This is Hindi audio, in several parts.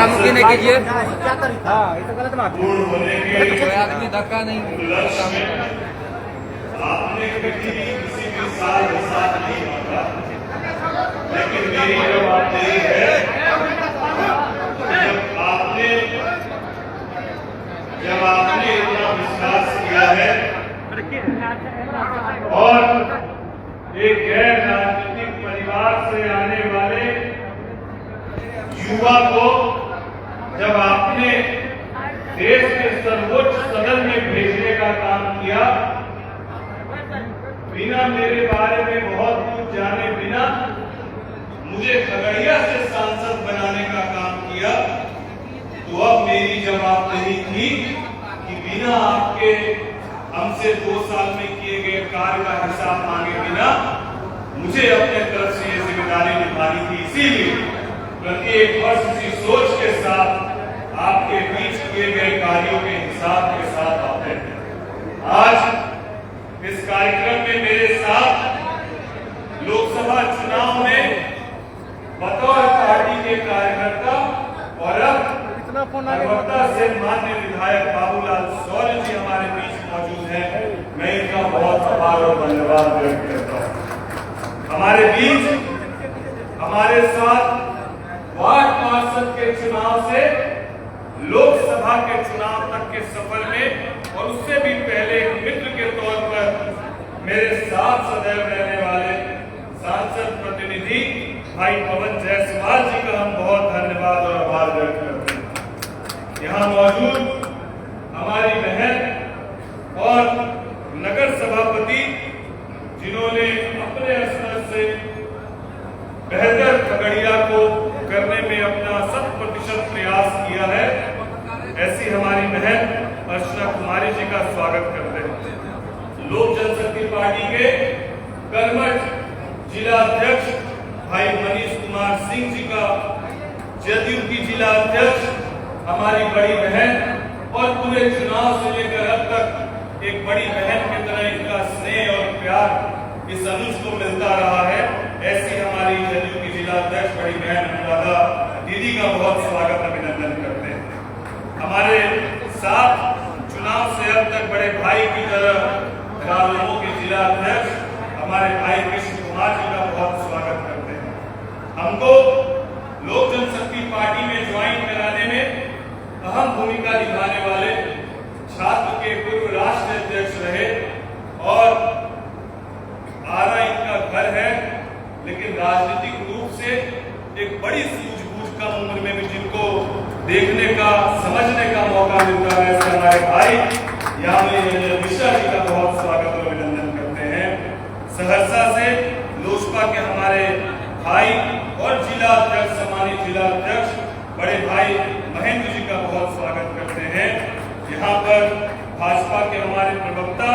धक्का नहीं कीजिए। हाँ, ये तो गलत बात है। कोई आदमी धक्का नहीं। आपने किसी के साथ नहीं मांगा, लेकिन मेरी जवाबदेही है जब आपने इतना विश्वास किया है और एक गैर राजनीतिक परिवार से आने वाले युवा को जब आपने देश के सर्वोच्च सदन में भेजने का काम किया, बिना मेरे बारे में बहुत कुछ जाने बिना मुझे खगड़िया से सांसद बनाने का काम किया, तो अब मेरी जवाबदेही थी कि बिना आपके हमसे 2 साल में किए गए कार्य का हिसाब मांगे बिना मुझे अपने तरफ से ये जिम्मेदारी निभानी थी। इसीलिए प्रत्येक वर्ष इसी सोच के साथ आपके बीच किए गए कार्यों के हिसाब के साथ आते हैं। आज इस कार्यक्रम में मेरे साथ लोकसभा चुनाव में बतौर पार्टी के कार्यकर्ता और अब नर्मदा से माननीय विधायक बाबूलाल शौर्य जी हमारे बीच मौजूद हैं। मैं इनका बहुत आभार और धन्यवाद व्यक्त करता हूँ। हमारे बीच हमारे साथ वार्ड पार्षद के चुनाव से लोकसभा के चुनाव तक के सफर में और उससे भी पहले मित्र के तौर पर मेरे साथ सदैव रहने वाले सांसद प्रतिनिधि भाई पवन जायसवाल जी का हम बहुत धन्यवाद और आभार व्यक्त करते हैं। यहाँ मौजूद हमारी बहन और नगर सभापति जिन्होंने अपने स्तर से बेहतर खगड़िया को करने में अपना 100% प्रयास किया है, ऐसी हमारी बहन अर्चना कुमारी जी का स्वागत करते हैं। लोक जनशक्ति पार्टी के कर्मठ जिला अध्यक्ष भाई मनीष कुमार सिंह जी का, जदयू की जिला अध्यक्ष हमारी बड़ी बहन और पूरे चुनाव से लेकर अब तक एक बड़ी बहन की तरह इनका स्नेह और प्यार इस अनुज को मिलता रहा है, ऐसी हमारी जदयू की जिला अध्यक्ष बड़ी बहन अनुराधा दीदी का बहुत स्वागत अभिनंदन करते हैं। हमारे साथ चुनाव से अब तक बड़े भाई की तरह रालोमो के जिला अध्यक्ष हमारे भाई कृष्ण कुमार जी का बहुत स्वागत करते हैं। हमको लोक जनशक्ति पार्टी में ज्वाइन कराने में अहम भूमिका निभाने वाले छात्र के पूर्व राष्ट्रीय अध्यक्ष रहे और आरा इनका घर है, लेकिन राजनीतिक रूप से एक बड़ी सूझबूझ कम उम्र में भी जिनको देखने का समझने का मौका मिलता है, ऐसे हमारे भाई यामिनी मिश्रा जी का बहुत स्वागत और अभिनंदन करते हैं। सहरसा से लोजपा के हमारे भाई और जिला अध्यक्ष सम्मानित जिला अध्यक्ष बड़े भाई महेंद्र जी का बहुत स्वागत करते हैं। यहाँ पर भाजपा के हमारे प्रवक्ता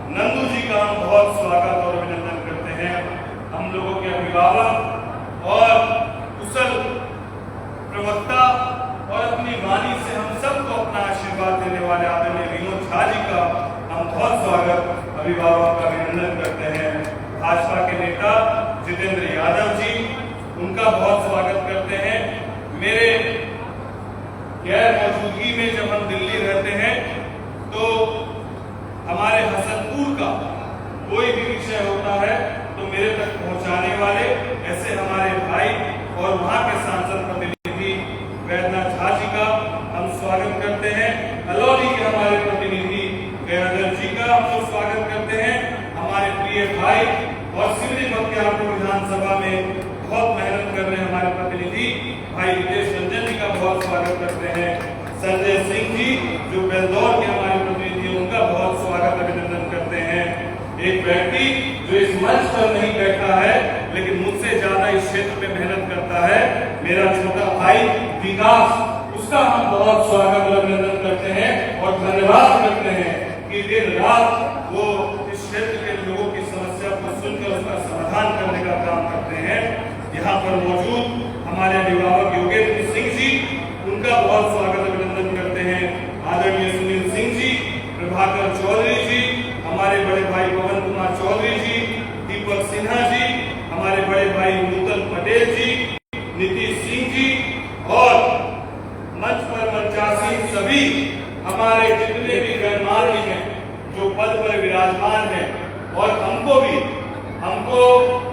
नंदू जी का हम बहुत स्वागत और अभिनंदन करते हैं। हम लोगों के अभिभावक और कुशल प्रवक्ता और अपनी वाणी से हम सबको अपना आशीर्वाद देने वाले आदरणीय विनोद झा जी का हम बहुत स्वागत अभिभावक का अभिनंदन करते हैं। भाजपा के नेता जितेंद्र यादव जी, उनका बहुत स्वागत करते हैं। मेरे गैर मौजूदगी में जब हम दिल्ली रहते हैं तो हमारे हसनपुर का कोई भी विषय होता है तो मेरे तक पहुंचाने वाले ऐसे हमारे भाई और वहां के सांसद प्रतिनिधि वैद्यनाथ झा जी का हम स्वागत करते हैं। अलौली के हमारे प्रतिनिधि गैरदर जी का हम लोग स्वागत करते हैं। हमारे प्रिय भाई और सिमरी बख्तियारपुर विधानसभा में बहुत मेहनत कर रहे हैं हमारे प्रतिनिधि भाई रितेश रंजन जी का बहुत स्वागत करते हैं। संजय सिंह जी जो बेलदौर के हमारे प्रतिनिधि, उनका बहुत स्वागत अभिनंदन करते हैं। एक व्यक्ति जो इस मंच पर नहीं बैठा है लेकिन मुझसे ज्यादा इस क्षेत्र में मेहनत करता है, मेरा छोटा भाई विकास, उसका हम बहुत स्वागत और अभिनंदन करते हैं और धन्यवाद करते हैं कि दिन रात वो इस क्षेत्र के लोगों की समस्या को सुनकर उसका समाधान करने का काम करते हैं। यहाँ पर मौजूद हमारे अभिभावक योगेंद्र सिंह जी, उनका बहुत स्वागत अभिनंदन करते हैं। आदरणीय सुनील सिंह जी, प्रभाकर चौधरी जी, हमारे बड़े भाई पवन कुमार चौधरी जी, दीपक सिन्हा जी, हमारे बड़े भाई नूतन पटेल जी, नीतीश सिंह जी और हमारे जितने भी गणमान्य हैं जो पद पर विराजमान हैं और हमको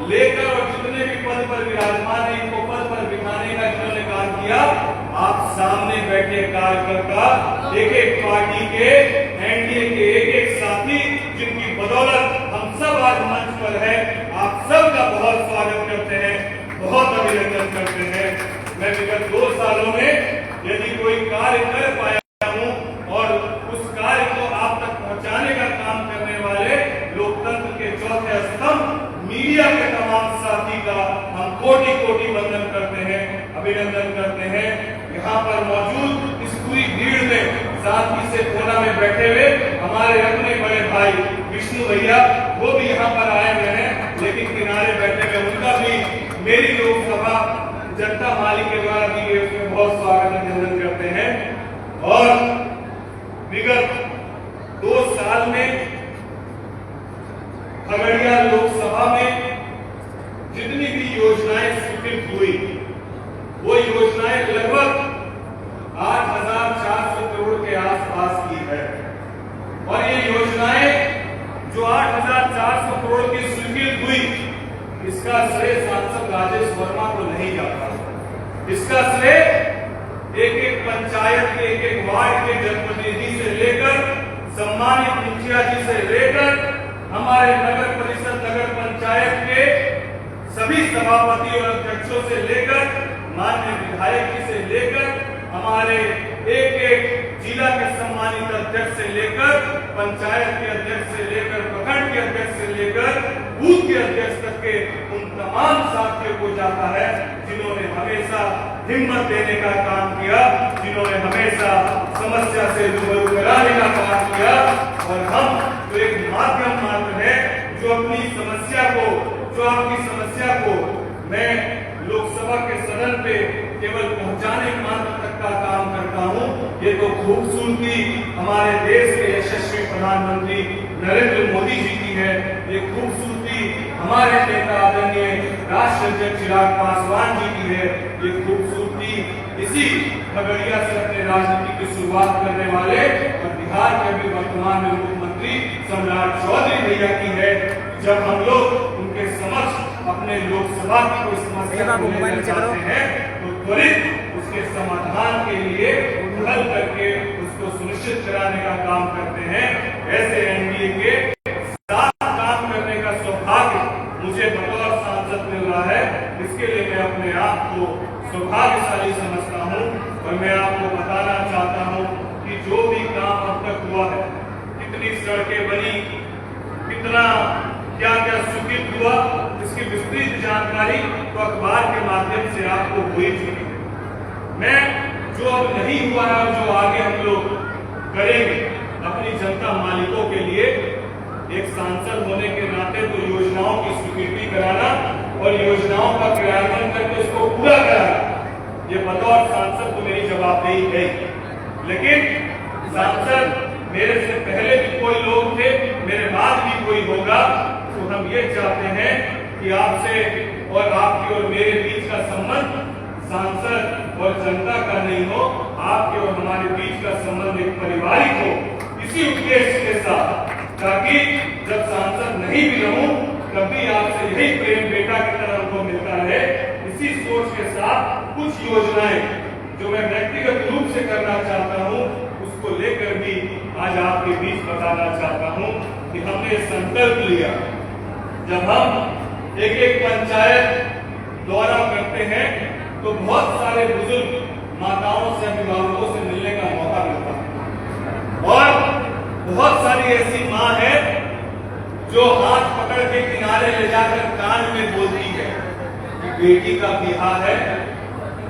लेकर और जितने भी पद पर विराजमान हैं इनको पद पर बिठाने का जिन्होंने काम किया, आप सामने बैठे कार्यकर्ता, एक एक पार्टी के एनडीए के एक एक साथी जिनकी बदौलत हम सब आज मंच पर है, आप सबका बहुत स्वागत करते हैं, बहुत अभिनंदन करते हैं। मैं विगत 2 सालों में यदि कोई कार्य कर पाया हूं और उस कार्य को आप तक पहुंचाने का काम करने वाले लोकतंत्र के चौथे स्तंभ मीडिया के तमाम साथी का हम कोटि कोटि वंदन करते हैं, अभिनंदन करते हैं। यहाँ पर मौजूद इस पूरी भीड़ में साथी से कोना में बैठे हुए हमारे अपने बड़े भाई विष्णु भैया, वो भी यहाँ पर आए हुए हैं, लेकिन किनारे बैठे हुए उनका भी मेरी लोकसभा जनता माली के द्वारा दी गई उसमें बहुत स्वागत अभिनंदन करते हैं। और विगत 2 साल में खगड़िया लोकसभा में जितनी भी योजनाएं स्वीकृत हुई वो योजनाएं लगभग 8,400 करोड़ के आसपास की है। और ये योजनाएं जो 8,400 करोड़ की स्वीकृत हुई, इसका श्रेय सांसद राजेश वर्मा को नहीं जाता। इसका श्रेय एक एक पंचायत के एक एक वार्ड के जनप्रतिनिधि से लेकर सम्मानित मुखिया जी से लेकर हमारे नगर परिषद नगर पंचायत के सभी सभापति और अध्यक्षों से लेकर माननीय विधायक जी से लेकर हमारे एक एक जिला के सम्मानित अध्यक्ष से लेकर पंचायत के अध्यक्ष से लेकर प्रखंड के अध्यक्ष से लेकर बूथ के अध्यक्ष तक के उन तमाम साथियों को जाता है जिन्होंने हमेशा हिम्मत देने का काम किया, जिन्होंने हमेशा समस्या से रूबरू कराने का काम किया। और हम तो एक माध्यम मात्र है जो अपनी समस्या को, जो आपकी समस्या को मैं लोकसभा के सदन पे केवल पहुंचाने मात्र तक का काम करता हूं। ये तो खूबसूरती हमारे देश के यशस्वी प्रधानमंत्री नरेंद्र मोदी जी की है, ये खूबसूरती हमारे नेता आदरणीय राष्ट्रीय अध्यक्ष चिराग पासवान जी की है, ये खूबसूरती इसी खगड़िया से अपने राजनीति की शुरुआत करने वाले और बिहार के भी वर्तमान में मुख्यमंत्री सम्राट चौधरी भैया की है। जब हम लोग उनके समक्ष अपने लोकसभा की कोई समस्या को लेकर जाते हैं तो त्वरित उसके समाधान के लिए हल करके उसको सुनिश्चित कराने का काम करते हैं। ऐसे एनडीए के साथ काम करने का सौभाग्य मुझे बतौर सांसद मिल रहा है, इसके लिए मैं अपने आप को सौभाग्यशाली समझता हूँ। और मैं आपको बताना चाहता हूँ कि जो भी काम अब तक हुआ है, कितनी सड़कें बनी, कितना क्या क्या स्वीकृत हुआ, इसकी विस्तृत जानकारी तो अखबार के माध्यम से आपको हो ही चुकी है। मैं जो अब नहीं हुआ है और जो आगे हम लोग करेंगे अपनी जनता मालिकों के लिए, एक सांसद होने के नाते तो योजनाओं की स्वीकृति कराना और योजनाओं का क्रियान्वयन करके उसको पूरा कराना, ये बतौर सांसद तो मेरी जवाबदेही है। लेकिन सांसद मेरे से पहले भी कोई लोग थे, मेरे बाद भी कोई होगा, तो हम ये चाहते हैं कि आपसे और आपके और मेरे बीच का संबंध सांसद और जनता का नहीं हो, आपके और हमारे बीच का संबंध एक पारिवारिक हो, इसी उद्देश्य के साथ, ताकि जब सांसद नहीं भी रहूं तब भी आपसे यही प्रेम बेटा की तरह हमको मिलता है। इसी सोच के साथ कुछ योजनाएं जो मैं व्यक्तिगत रूप से करना चाहता हूं, उसको लेकर भी आज आपके बीच बताना चाहता हूं कि हमने संकल्प लिया, जब हम एक एक पंचायत दौरा करते हैं तो बहुत सारे बुजुर्ग माताओं से, अभिभावकों से मिलने का मौका मिलता है और बहुत सारी ऐसी माँ है जो हाथ पकड़ के किनारे ले जाकर कान में बोलती है कि बेटी का ब्याह है,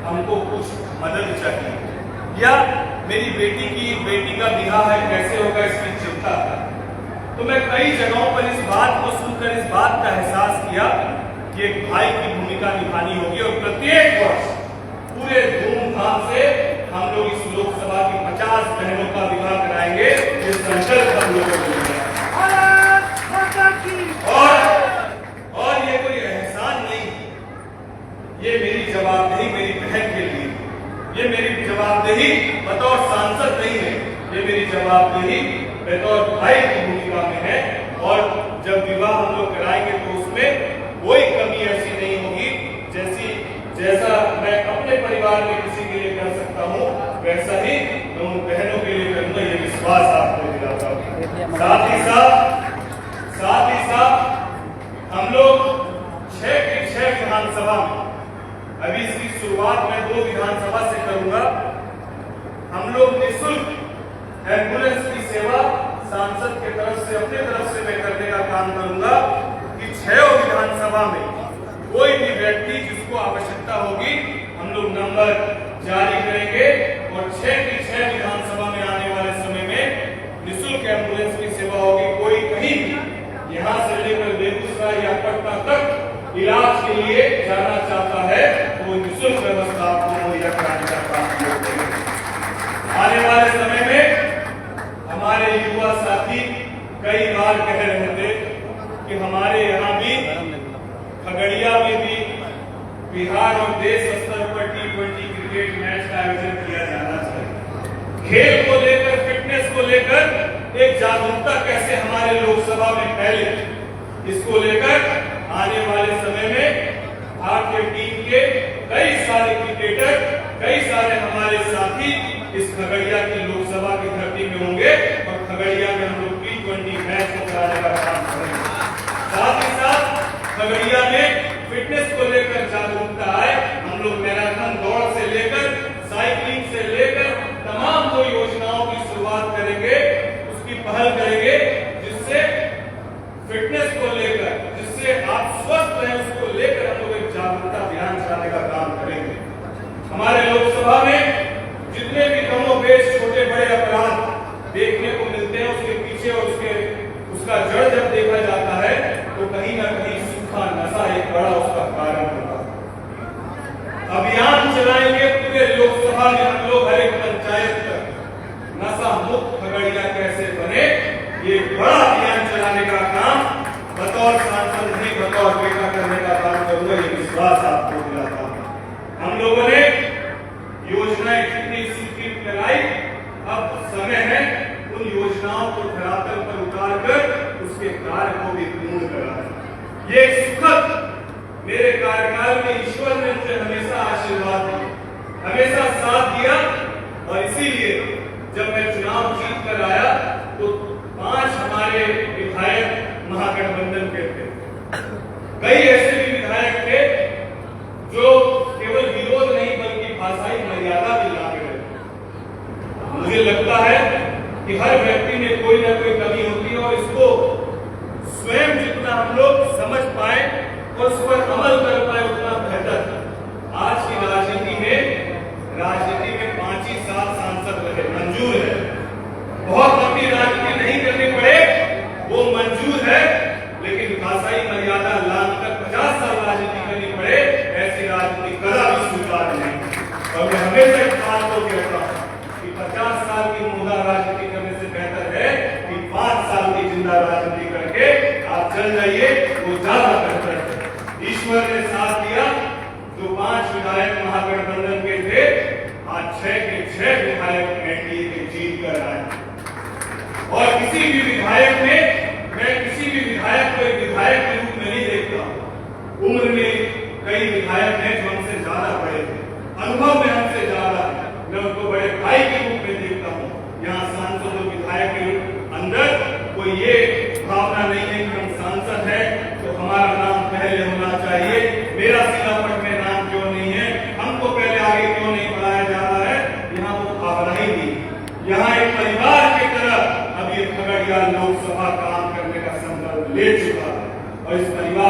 हमको कुछ मदद चाहिए, या मेरी बेटी का ब्याह है, कैसे होगा इसकी चिंता है। तो मैं कई जगहों पर इस बात को सुनकर इस बात का एहसास किया कि एक भाई की भूमिका निभानी होगी और प्रत्येक वर्ष पूरे धूमधाम से हम लोग इस लोकसभा की 50 बहनों का विवाह कराएंगे। ये संकल्प हम लोगों को और ये कोई एहसान नहीं, ये मेरी जवाबदेही मेरी बहन के लिए, ये मेरी जवाबदेही बतौर सांसद नहीं है, ये मेरी जवाबदेही बतौर भाई की भूमिका में है। और जब विवाह हम लोग कराएंगे तो उसमें कोई कमी ऐसी नहीं होगी, जैसा मैं अपने परिवार में किसी के लिए कर सकता हूँ वैसा ही मैं उन बहनों के लिए करूंगा, ये विश्वास आपको दिलाता हूँ। साथ ही साथ हम लोग 6 की 6 विधानसभा में, अभी इसकी शुरुआत मैं 2 विधानसभा से करूंगा, हम लोग निःशुल्क एम्बुलेंस की सेवा सांसद के तरफ से अपने तरफ से मैं करने का काम करूंगा कि 6 विधानसभा में कोई भी व्यक्ति जिसको आवश्यकता होगी हम लोग नंबर जारी करेंगे और 6 की 6 विधानसभा में आने वाले समय में निःशुल्क एम्बुलेंस की सेवा होगी। कोई कहीं भी यहाँ से लेकर बेगूसराय या पटना तक इलाज के लिए जाना चाहता है तो वो निःशुल्क व्यवस्था आपको मुहैया कराने का काम करेंगे। आने वाले समय में हमारे युवा साथी कई बार कह रहे थे कि हमारे यहाँ भी खगड़िया में भी बिहार और देश स्तर पर T20 क्रिकेट मैच का आयोजन किया जाना चाहिए। खेल को लेकर, फिटनेस को लेकर एक जागरूकता कैसे हमारे लोकसभा में फैले, इसको लेकर आने वाले समय में भारतीय टीम के कई सारे क्रिकेटर, कई सारे हमारे साथी इस खगड़िया की लोकसभा की धरती में होंगे और खगड़िया में हम लोग T20 मैच को कराने का काम करेंगे। साथ ही साथ खगड़िया में फिटनेस को लेकर जागरूकता आए। हम लोग मैराथन दौड़ से लेकर साइकिलिंग से लेकर तमाम जो योजनाओं की शुरुआत करेंगे, उसकी पहल करेंगे, जिससे फिटनेस को लेकर, जिससे आप स्वस्थ रहें उसको लेकर हम लोग एक जागरूकता अभियान चलाने का काम करेंगे। हमारे लोकसभा में जितने भी कमो बेश छोटे बड़े अपराध देखने को मिलते हैं, उसके पीछे और उसका जड़ जब देखा जाता है तो कहीं ना कहीं सूखा नशा एक बड़ा उसका कारण होगा। अभियान चलाएंगे पूरे लोकसभा में हम लोग, हर एक पंचायत तक नशा मुक्त खगड़िया कैसे बने, ये बड़ा अभियान चलाने का काम बतौर सांसद नहीं बतौर बेटा करने का काम करूंगा, ये विश्वास आपको दिलाता हूं। हम लोगों ने योजनाएं कितनी स्वीकृत कराई, अब समय है उन योजनाओं को धरातल पर उतारकर उसके कार्य को भी पूर्ण कराना। ये सुखद मेरे कार्यकाल में ईश्वर ने मुझे हमेशा आशीर्वाद दिया, हमेशा साथ दिया और इसीलिए जब मैं चुनाव जीत कर आया तो 5 हमारे विधायक महागठबंधन के थे। कई ऐसे भी विधायक थे जो केवल विरोध नहीं बल्कि भाषाई मर्यादा भी लाके रहे। मुझे लगता है कि हर व्यक्ति में कोई ना कोई कमी होती है और इसको स्वयं जितना हम लोग समझ पाए और उस पर अमल कर पाए उतना बेहतर। आज की राजनीति में 5 ही साल सांसद रहे, मंजूर है। बहुत लंबी राजनीति नहीं करनी पड़े वो मंजूर है, लेकिन भाषाई मर्यादा लाकर 50 साल राजनीति करनी पड़े ऐसी राजनीति कदा भी स्वीकार नहीं। और मैं हमेशा इस बात को कहता हूँ कि 50 साल की मुद्दा राजनीति करने से बेहतर है कि 5 साल की जिंदा राजनीति करके आप चल जाइए, वो ज्यादा बेहतर है। ईश्वर ने साथ दिया, जो 5 विधायक महागठबंधन के थे आज 6 के 6 विधायक एनडीए के जीत कर आए। और किसी भी विधायक में मैं किसी भी विधायक को एक विधायक के रूप में नहीं देखता। उम्र में कई विधायक हैं जो हमसे ज्यादा बड़े थे, अनुभव में हमसे ज्यादा है, मैं उनको बड़े भाई के रूप में देखता हूँ। यहाँ सांसद और विधायक के अंदर कोई ये भावना नहीं है कि हम सांसद हैं तो हमारा नाम पहले होना चाहिए, मेरा सिलापट में नाम क्यों नहीं है, हमको पहले आगे क्यों नहीं बढ़ाया जा रहा है। यहाँ वो भावना ही नहीं। यहाँ एक परिवार की तरह अब ये खगड़िया लोकसभा काम करने का संकल्प ले चुका है और इस परिवार